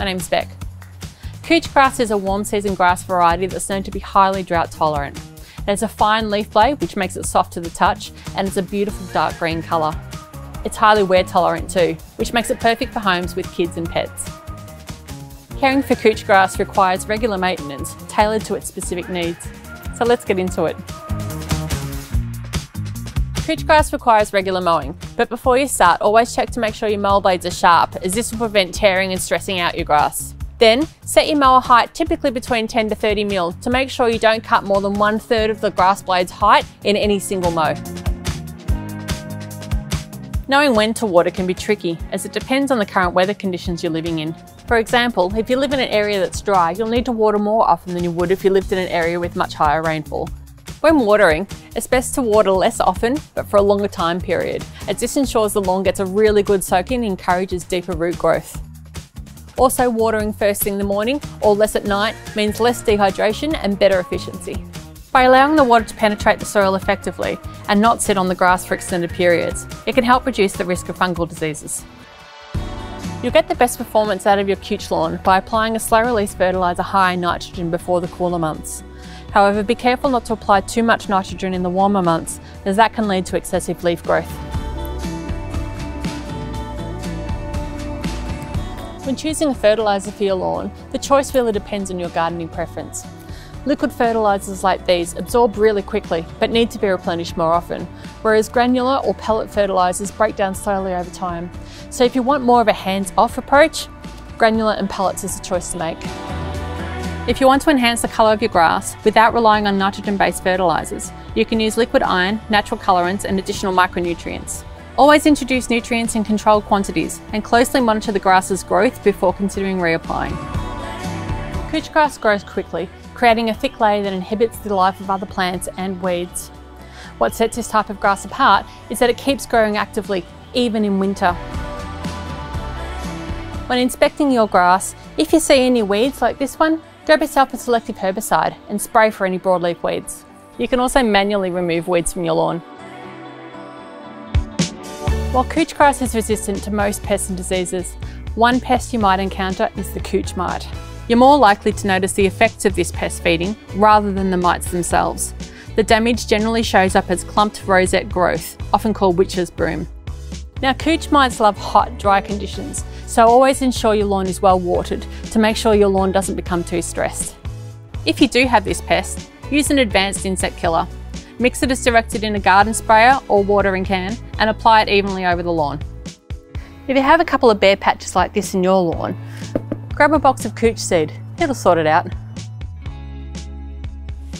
My name's Beck. Couch grass is a warm season grass variety that's known to be highly drought tolerant. It has a fine leaf blade which makes it soft to the touch, and it's a beautiful dark green colour. It's highly wear tolerant too, which makes it perfect for homes with kids and pets. Caring for couch grass requires regular maintenance tailored to its specific needs. So let's get into it. Couch grass requires regular mowing, but before you start, always check to make sure your mower blades are sharp, as this will prevent tearing and stressing out your grass. Then, set your mower height typically between 10 to 30 mil to make sure you don't cut more than 1/3 of the grass blade's height in any single mow. Knowing when to water can be tricky, as it depends on the current weather conditions you're living in. For example, if you live in an area that's dry, you'll need to water more often than you would if you lived in an area with much higher rainfall. When watering, it's best to water less often, but for a longer time period, as this ensures the lawn gets a really good soak-in and encourages deeper root growth. Also, watering first thing in the morning or less at night means less dehydration and better efficiency. By allowing the water to penetrate the soil effectively and not sit on the grass for extended periods, it can help reduce the risk of fungal diseases. You'll get the best performance out of your couch lawn by applying a slow-release fertiliser high in nitrogen before the cooler months. However, be careful not to apply too much nitrogen in the warmer months, as that can lead to excessive leaf growth. When choosing a fertiliser for your lawn, the choice really depends on your gardening preference. Liquid fertilisers like these absorb really quickly, but need to be replenished more often, whereas granular or pellet fertilisers break down slowly over time. So if you want more of a hands-off approach, granular and pellets is the choice to make. If you want to enhance the colour of your grass without relying on nitrogen-based fertilisers, you can use liquid iron, natural colorants and additional micronutrients. Always introduce nutrients in controlled quantities and closely monitor the grass's growth before considering reapplying. Couch grass grows quickly, creating a thick layer that inhibits the life of other plants and weeds. What sets this type of grass apart is that it keeps growing actively, even in winter. When inspecting your grass, if you see any weeds like this one, grab yourself a selective herbicide and spray for any broadleaf weeds. You can also manually remove weeds from your lawn. While couch grass is resistant to most pests and diseases, one pest you might encounter is the couch mite. You're more likely to notice the effects of this pest feeding rather than the mites themselves. The damage generally shows up as clumped rosette growth, often called witch's broom. Now, couch mites love hot, dry conditions, so always ensure your lawn is well watered to make sure your lawn doesn't become too stressed. If you do have this pest, use an advanced insect killer. Mix it as directed in a garden sprayer or watering can and apply it evenly over the lawn. If you have a couple of bare patches like this in your lawn, grab a box of couch seed, it'll sort it out.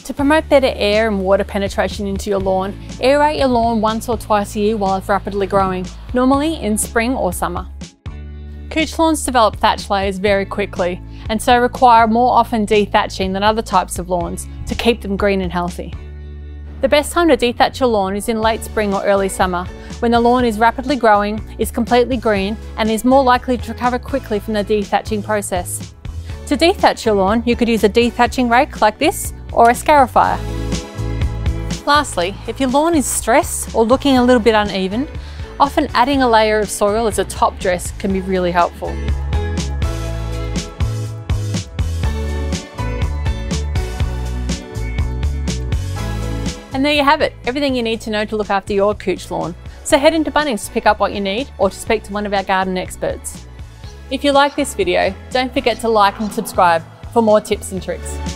To promote better air and water penetration into your lawn, aerate your lawn once or twice a year while it's rapidly growing, normally in spring or summer. Couch lawns develop thatch layers very quickly and so require more often dethatching than other types of lawns to keep them green and healthy. The best time to dethatch your lawn is in late spring or early summer, when the lawn is rapidly growing, is completely green and is more likely to recover quickly from the dethatching process. To dethatch your lawn, you could use a dethatching rake like this or a scarifier. Lastly, if your lawn is stressed or looking a little bit uneven, often adding a layer of soil as a top dress can be really helpful. And there you have it, everything you need to know to look after your couch lawn. So head into Bunnings to pick up what you need or to speak to one of our garden experts. If you like this video, don't forget to like and subscribe for more tips and tricks.